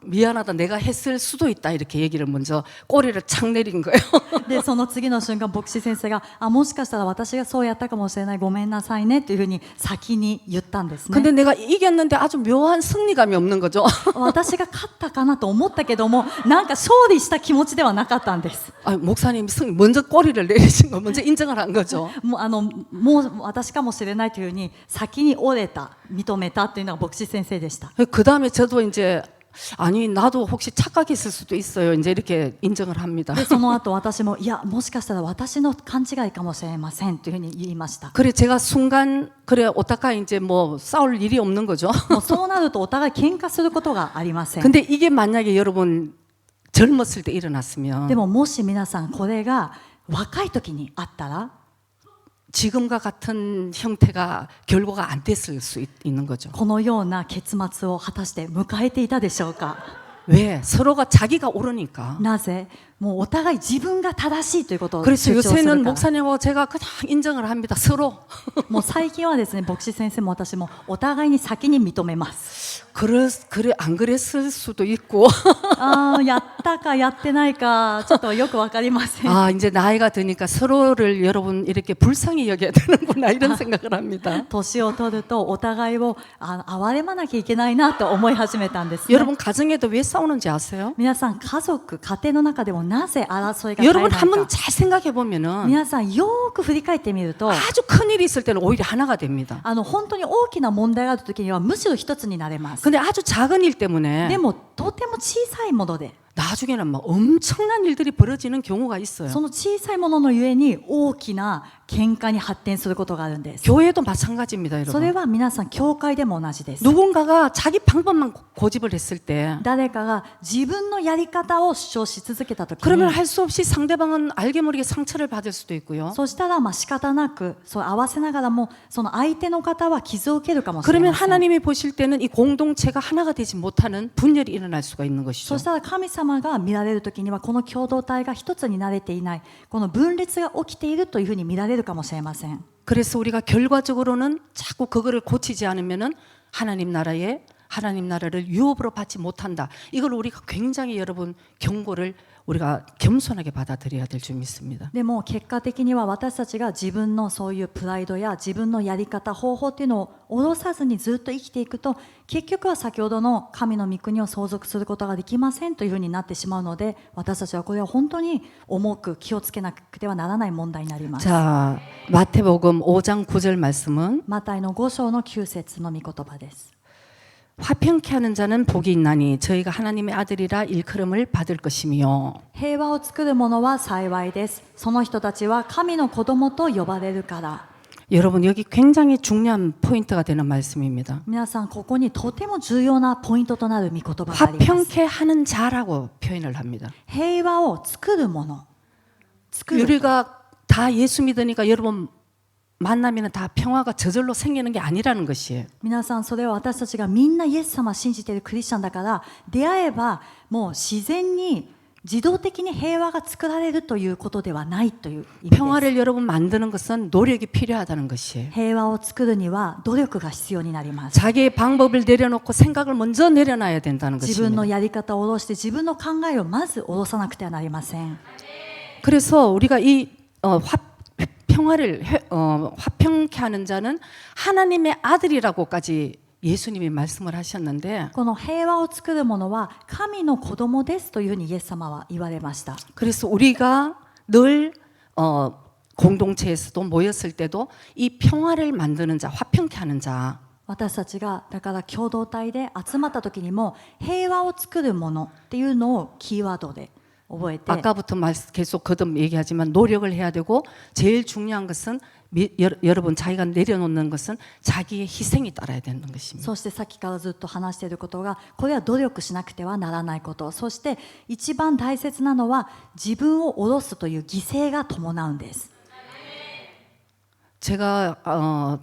미안하다 내가 했을 수도 있다 이렇게 얘기를 먼저 꼬리를 착 내린 거예요. でその次の瞬間牧師先生がもしかしたら私がそうやったかもしれない、ごめんなさいねというふうに先に言ったんですね。 근데 내가 이겼는데 아주 묘한 승리감이 없는 거죠. 私が勝ったかなと思ったけども、なんか勝利した気持ちではなかったんです。 목사님이 먼저 꼬리를 내리신 거 먼저 인정을 한 거죠. もう私かもしれないというふうに先に折れた、認めたというのが牧師先生でした。 그 다음에 저도 이제 나도 혹시 착각했을 수도 있어요. 이제 이렇게 인정을 합니다. でその後私もいやもしかしたら私の勘違いかもしれませんというふうに言いました。 그래 제가 순간 그래 어떡하 이제 뭐 싸울 일이 없는 거죠. もうそうなるとお互い喧嘩することがありません。 근데 이게 만약에 여러분 젊었을 때 일어났으면 でももし皆さんこれが若い時にあったら 지금과 같은 형태가 결과가 안 됐을 수 있는 거죠. このような結末を果たして迎えていたでしょうか。 왜? 서로가 자기가 옳으니까. なぜ？もうお互い自分が正しいということを 그래서 主張する 요새는 から。 목사님하고 제가 그냥 인정을 합니다. 서로. もう最近はですね、牧師先生も私もお互いに先に認めます。 그래 안 그랬을 수도 있고. やったかやってないかちょっとよくわかりません。 이제 나이가 드니까 서로를 여러분 이렇게 불쌍히 여겨야 되는구나 이런 생각을 합니다. 年を取るとお互いを憐れまなきゃいけないなと思い始めたんですね。 여러분 가정에도 왜 싸우는지 아세요? 皆さん家族、家庭の中でもなぜ争いが絶えない 여러분 か。 한번 잘 생각해 보면은 皆さんよーく振り返ってみると 아주 큰 일이 있을 때는 오히려 하나가 됩니다. 本当に大きな問題がある時にはむしろ一つになれます。 근데 아주 작은 일 때문에 でもとても小さいもので 나중에는 막 엄청난 일들이 벌어지는 경우가 있어요. その小さいもののゆえに大きな喧嘩に発展することがあるんです。 교회도 마찬가지입니다, それ 여러분. は皆さん教会でも同じです。 누군가가 자기 방법만 고집을 했을 때 誰かが自分のやり方を主張し続けたとき 그러면 に 할 수 없이 상대방은 알게 모르게 상처를 받을 수도 있고요. そしたら仕方なくそう合わせながらもその相手の方は傷を受けるかもしれ 그러면 ません。 하나님이 보실 때는 이 공동체가 하나가 되지 못하는 분열이 일어날 수가 있는 そ 것이죠. したら神様が見られるときにはこの共同体が一つになれていない、この分裂が起きているというふうに見られるかもしれません。 그래서 우리가 결과적으로는 자꾸 그거를 고치지 않으면은 하나님 나라를 유업으로 받지 못한다. 이걸 우리가 굉장히 여러분 경고를 우리가 겸손하게 받아들여야 될 줄 믿습니다. でも結果的には私たちが自分のそういうプライドや自分のやり方方法っていうのを下ろさずにずっと生きていくと、結局は先ほどの神の御国を相続することができませんというふうになってしまうので、私たちはこれは本当に重く気をつけなくてはならない問題になります。 자, 마태복음 5장 9절 말씀은 マタイの5章の9節の御言葉です。 화평케 하는 자는 복이 있나니 저희가 하나님의 아들이라 일컬음을 받을 것이며. 平和を作る者は幸いです。その人たちは神の子供と呼ばれるから。 여러분 여기 굉장히 중요한 포인트가 되는 말씀입니다. 皆さんここにとても重要なポイントとなる御言葉があります。 화평케 하는 자라고 표현을 합니다. 平和を作る者。作る。 우리가 다 예수 믿으니까 여러분 만나면 다 평화가 저절로 생기는 게 아니라는 것이에요. 皆さんそれは私たちがみんなイエス様を信じているクリスチャンだから、出会えばもう自然に自動的に平和が作られるということではないという意味です。 평화를 여러분 만드는 것은 노력이 필요하다는 것이에요. 平和を作るには努力が必要になります。 자기의 방법을 내려놓고 생각을 먼저 내려놔야 된다는 自分 것입니다. のやり方を下ろして自分の考えをまず下ろさなくてはなりません。 그래서 우리가 이 평화를 화평케 하는 자는 하나님의 아들이라고까지 예수님이 말씀을 하셨는데, この平和を作る者は神の子供ですというふうにイエス様は言われました。 그래서 우리가 늘 공동체에서도 모였을 때도 이 평화를 만드는 자, 화평케 하는 자, 私たちがだから共同体で集まった時にも平和を作るものっていうのをキーワードで覚えて、 아까부터 계속 거듭 얘기하지만 노력을 해야 되고 제일 중요한 것은 여러분 자기가 내려놓는 것은 자기의 희생이 따라야 되는 것입니다. そしてさっきからずっと話していることが、これは努力しなくてはならないこと、そして一番大切なのは自分を下ろすという犠牲が伴うんです。 제가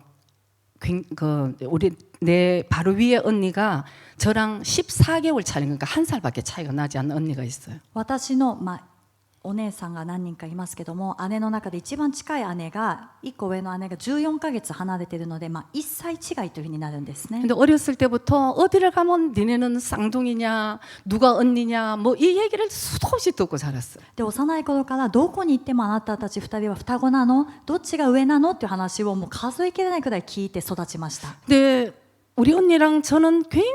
우리 내 바로 위에 언니가 저랑 14개월 차이, 그러니까 한 살밖에 차이가 나지 않는 언니가 있어요. 私の、お姉さんが何人かいますけども、姉の中で一番近い姉が、1個上の姉が14ヶ月離れているので、1歳違いというふうになるんですね。 근데 어렸을 때부터 어디를 가면 니네는 쌍둥이냐, 누가 언니냐, 뭐 이 얘기를 수도 없이 듣고 자랐어요. で幼い頃からどこに行ってもあなたたち2人は双子なの、どっちが上なのっていう話をもう数えきれないくらい聞いて育ちました。 근데 우리 언니랑 저는 굉장히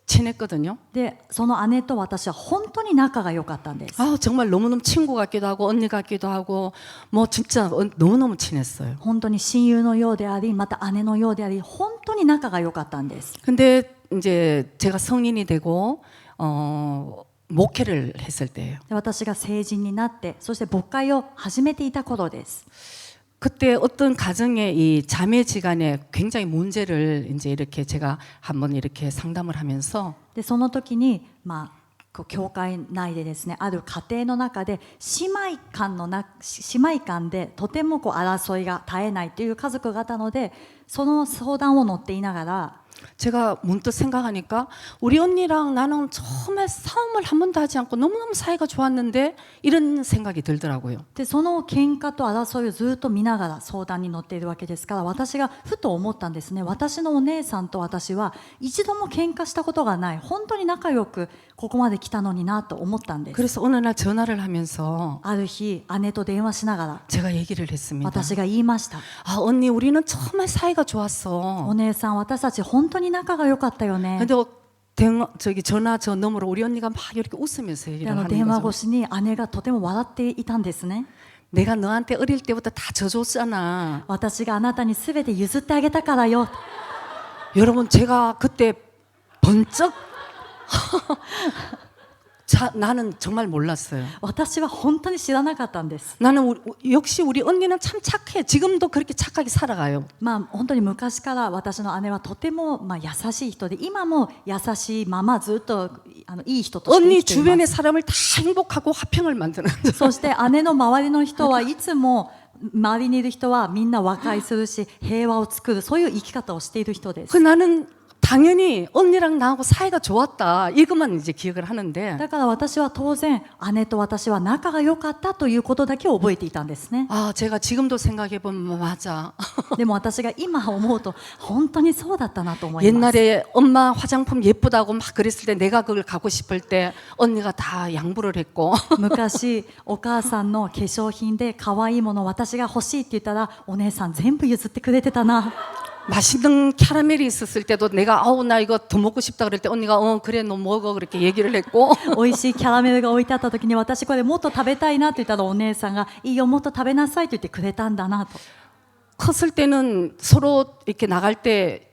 친했거든요. でその姉と私は本当に仲が良かったんです。 아, 정말 너무너무 친구 같기도 하고 언니 같기도 하고 뭐 진짜 너무너무 친했어요. 本当に親友のようであり、また姉のようであり、本当に仲が良かったんです。 근데 이제 제가 성인이 되고 목회를 했을 때예요. で私が成人になって、そして牧会を始めていた頃です。 그때 어떤 가정의 이 자매지간에 굉장히 문제를 이제 이렇게 제가 한번 이렇게 상담을 하면서 でその時にこう教会内でですね、ある家庭の中で姉妹間でとてもこう争いが絶えないという家族があったので、その相談を乗っていながら 제가 문득 생각하니까 우리 언니랑 나는 처음에 싸움을 한 번도 하지 않고 너무너무 사이가 좋았는데 이런 생각이 들더라고요. でその喧嘩と争いをずっと見ながら相談に乗っているわけですから、私がふと思ったんですね。私のお姉さんと私は一度も喧嘩したことがない、本当に仲良くここまで来たのになと思ったんです。 그래서 어느 날 전화를 하면서 ある日姉と電話しながら 제가 얘기를 했습니다. 私が言いました。 아, 언니 우리는 처음에 사이가 좋았어. お姉さん、私たち本当に仲が良かったよね。 근데 전화 저 너머로 우리 언니가 막 이렇게 웃으면서 で 얘기를 하는 電話 거죠. 越しに姉がとても笑っていたんですね。 내가 너한테 어릴 때부터 다 져줬잖아. 私があなたに全て譲ってあげたからよ。 여러분 제가 그때 번쩍 나는 정말 몰랐어요. 私は本当に知らなかったんです。 나는 역시 우리 언니는 참 착해. 지금도 그렇게 착하게 살아가요. 本当に昔から私の姉はとても優しい人で、今も優しいままずっといい人として生 언니 きていま 주변의 す。 사람을 다 행복하고 화평을 만드는 そして姉の周りの人はいつも周りにいる人はみんな和解するし、平和を作る、そういう生き方をしている人です。 나는 다 당연히 언니랑 나하고 사이가 좋았다. 이것만 이제 기억을 하는데 だから私は当然姉と私は仲が良かったということだけを覚えていたんですね。 아, 제가 지금도 생각해 보면 맞아. でも私が今思うと本当にそうだったなと思います。 옛날에 엄마 화장품 예쁘다고 막 그랬을 때 내가 그걸 갖고 싶을 때 언니가 다 양보를 했고 昔お母さんの化粧品で可愛いものを私が欲しいって言ったらお姉さん全部譲ってくれてたな。 맛있는 캐러멜이 있었을 때도 내가 아우 나 이거 더 먹고 싶다 그럴 때 언니가 그래 너 먹어 그렇게 얘기를 했고 美味しいキャラメルが置いてあった時に私これもっと食べたいなって言ったらお姉さんがいいよもっと食べなさいと言ってくれたんだなと。 컸을 때는 서로 이렇게 나갈 때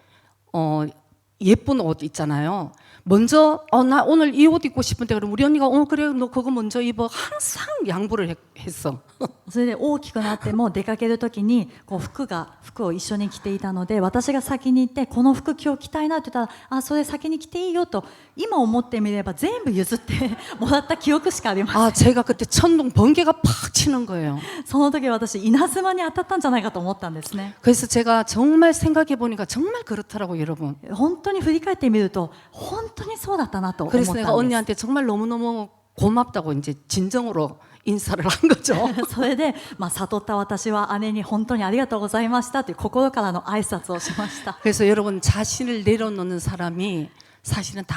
예쁜 옷 있잖아요. 먼저 나 오늘 이 옷 입고 싶은데 그럼 우리 언니가 그래 너 그거 먼저 입어 항상 양보를 했어. それで大きくなっても出かける時にこう服を一緒に着ていたので私が先に行ってこの服今日着たいなって言ったらあそれ先に着ていいよと今思ってみれば全部譲ってもらった記憶しかありません。 아 제가 그때 천둥 번개가 팍 치는 거예요. その時私稲妻に当たったんじゃないかと思ったんですね。 그래서 제가 정말 생각해 보니까 정말 그렇더라고 여러분. 本当に振り返ってみると本当にそうだったなと思ったん 그래서 です。 내가 언니한테 정말 너무너무 고맙다고 이제 진정으로 인사를 한 거죠. それで、悟った私は姉に本当にありがとうございましたという心からの挨拶をしました。 그래서 여러분 자신을 내려놓는 사람이 사실은 다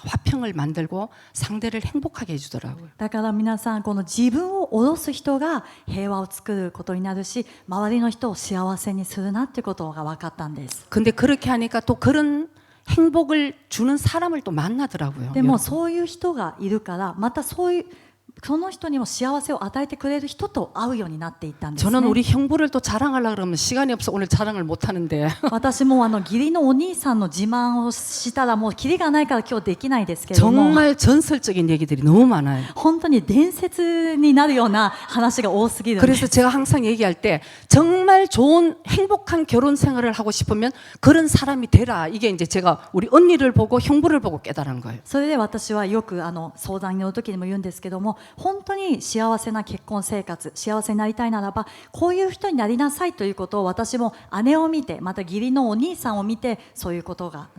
화평을 만들고 상대를 행복하게 해주더라고요. だから皆さんこの自分を下ろす人が平和を作ることになるし周りの人を幸せにするなっていうことが分かったんです。 근데 그렇게 하니까 또 그런 행복을 주는 사람을 또 만나더라고요. でもそういう人がいるからまたその人にも幸せを与えてくれる人と会うようになっていったんですね。 저는 우리 형부를 또 자랑하려고 그러면 시간이 없어 오늘 자랑을 못 하는데 私も義理のお兄さんの自慢をしたらもうキリがないから今日できないですけれども 정말 전설적인 얘기들이 너무 많아요. 本当に伝説になるような話が多すぎるんです。 그래서 제가 항상 얘기할 때 정말 좋은 행복한 결혼 생활을 하고 싶으면 그런 사람이 되라. 이게 이제 제가 우리 언니를 보고 형부를 보고 깨달은 거예요. それで私はよく相談に乗る時にも言うんですけども本当に幸せな結婚生活幸せになりたいならばこういう人になりなさいということを私も姉を見てまた義理のお兄さんを見てそういうことが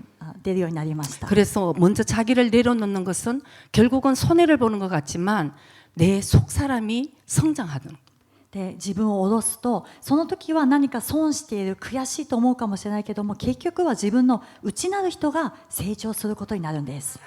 出るようになりました。 그래서 먼저 자기를 내려놓는 것은 결국은 손해를 보는 것 같지만 내 속 사람이 성장하는 で自分を下ろすとその時は何か損している悔しいと思うかもしれないけども結局は自分の内なる人が成長することになるんです。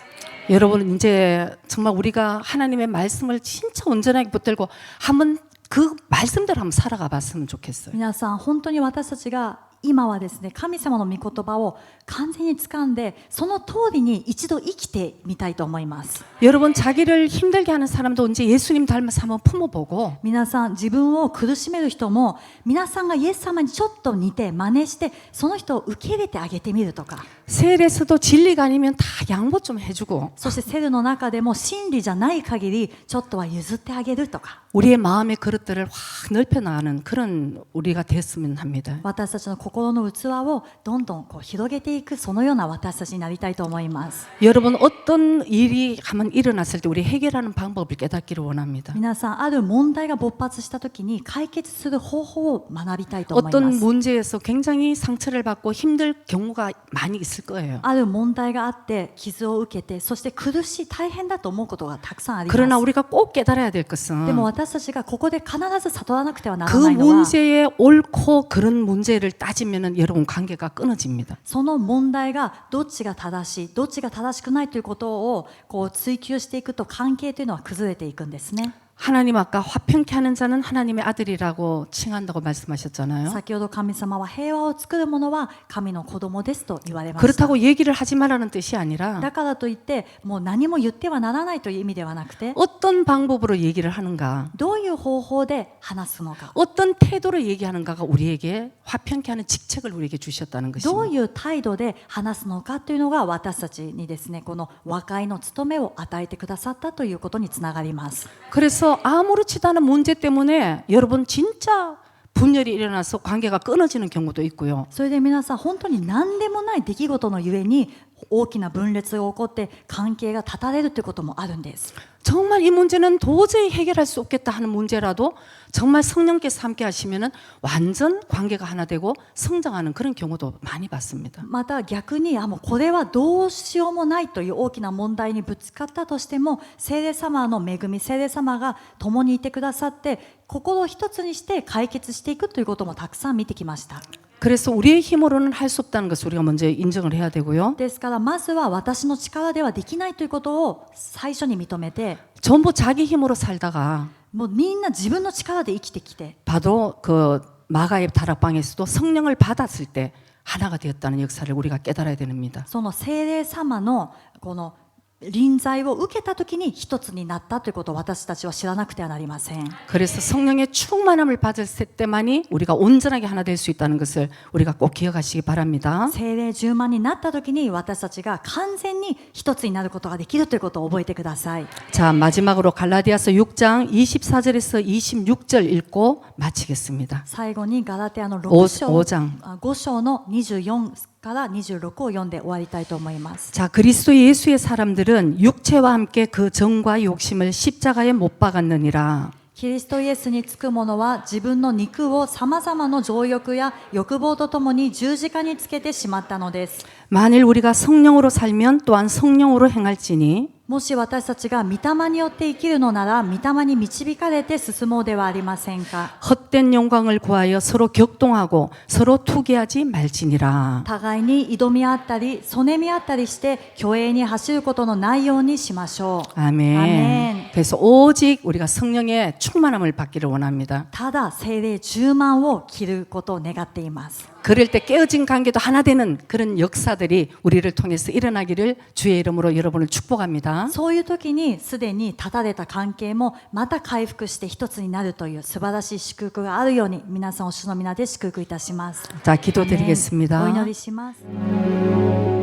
여러분 이제 정말 우리가 하나님의 말씀을 진짜 온전하게 붙들고 한번 그 말씀대로 한번 살아가 봤으면 좋겠어요. 皆さん本当に私たちが今はですね神様の御言葉を完全に掴んでその通りに一度生きてみたいと思います。 여러분 자기를 힘들게 하는 사람도 언제 예수님 닮아서 한번 품어보고 皆さん自分を苦しめる人も皆さんがイエス様にちょっと似て真似してその人を受け入れてあげてみるとか 셀에서도 진리가 아니면 다 양보 좀 해주고 そしてセルの中でも真理じゃない限りちょっとは譲ってあげるとか 우리의 마음의 그릇들을 확 넓혀나가는 그런 우리가 됐으면 합니다. 私たちの心の器をどんどん広げていくそのような私たちになりたいと思います。 여러분 어떤 일이 한번 일어났을 때 우리 해결하는 방법을 깨닫기를 원합니다. 皆さんある問題が勃発した時に解決する方法を学びたいと思いま 어떤 す。 문제에서 굉장히 상처를 받고 힘들 경우가 많이 있을 거예요. ある問題があって傷を受けてそして苦しい大変だと思うことがたくさんあります。 그러나 우리가 꼭 깨달아야 될 で 것은 も私たちがここで必ず悟らなくてはなら 그 ないのは 문제의 옳고 그런 문제를 따지면은 여러분 관계가 끊어집니다. その問題がどっちが正しいどっちが正しくないということを追求していくと関係というのは崩れていくんですね。 하나님 아까 화평케 하는 자는 하나님의 아들이라고 칭한다고 말씀하셨잖아요. 先ほど神様は平和を作る者は神の子供ですと言われました。 그렇다고 얘기를 하지 말라는 뜻이 아니라 だからといってもう何も言ってはならないという意味ではなくて 어떤 방법으로 얘기를 하는가 どういう方法で話すのか 어떤 태도로 얘기하는가가 우리에게 화평케 하는 직책을 우리에게 주셨다는 どう 것입니다. いう態度で話すのかというのが私たちにですねこの和解の務めを与えてくださったということにつながります。 그래서 아무렇지도 않은 문제 때문에 여러분 진짜 분열이 일어나서 관계가 끊어지는 경우도 있고요. それで皆さん本当に何でもない出来事のゆえに大きな分裂が起こって関係が断たれるということもあるんです。 정말 이 문제는 도저히 해결할 수 없겠다 하는 문제라도 정말 성령께서 함께 하시면은 완전 관계가 하나 되고 성장하는 그런 경우도 많이 봤습니다. また逆にもうこれはどうしようもないという大きな問題にぶつかったとしても、聖霊様の恵み、聖霊様が共にいてくださって心を一つにして解決していくということもたくさん見てきました。 그래서 우리의 힘으로는 할 수 없다는 것을 우리가 먼저 인정을 해야 되고요. ですからまずは私の力ではできないということを最初に認めて、 전부 자기 힘으로 살다가 もうみんな自分の力で生きてきて、 바로 그 마가의 다락방에서도 성령을 받았을 때 하나가 되었다는 역사를 우리가 깨달아야 됩니다. その聖霊様のこの臨在を受けたときに一つになったということを私たちは知らなくてはなりません。 그래서 성령의 충만함을 받을 때만이 우리가 온전하게 하나 될 수 있다는 것을 우리가 꼭 기억하시기 바랍니다. 聖霊充満になったときに私たちが完全に一つになることができるということを覚えてください。 자, 마지막으로 갈라디아서 6장 24절에서 26절 읽고 마치겠습니다. 最後にガラテアの6 5章章5章の24から26を読んで終わりたいと思います。 자, 그리스도 예수의 사람들은 육체와 함께 그 정과 욕심을 십자가에 못 박았느니라. キリストイエスにつく者は自分の肉をさまざまな情欲や欲望とともに十字架につけてしまったのです。 만일 우리가 성령으로 살면 또한 성령으로 행할지니 もし私たちが御霊によって生きるのなら、御霊に導かれて進もうではありませんか。 헛된 영광을 구하여 서로 격동하고 서로 투기하지 말지니라. 互いに挑み合ったり、そねみ合ったりして、虚栄に走ることのないようにしましょう。 아멘. 아멘. 그래서 오직 우리가 성령의 충만함을 받기를 원합니다. ただ、聖霊充満を着ることを願っています。 그럴 때 깨어진 관계도 하나 되는 그런 역사들이 우리를 통해서 일어나기를 주의 이름으로 여러분을 축복합니다. そういう時にすでに断たれた関係もまた回復して一つになるという素晴らしい祝福があるように、皆さんを主の皆で祝福いたします。 자, 기도드리겠습니다. お祈りします。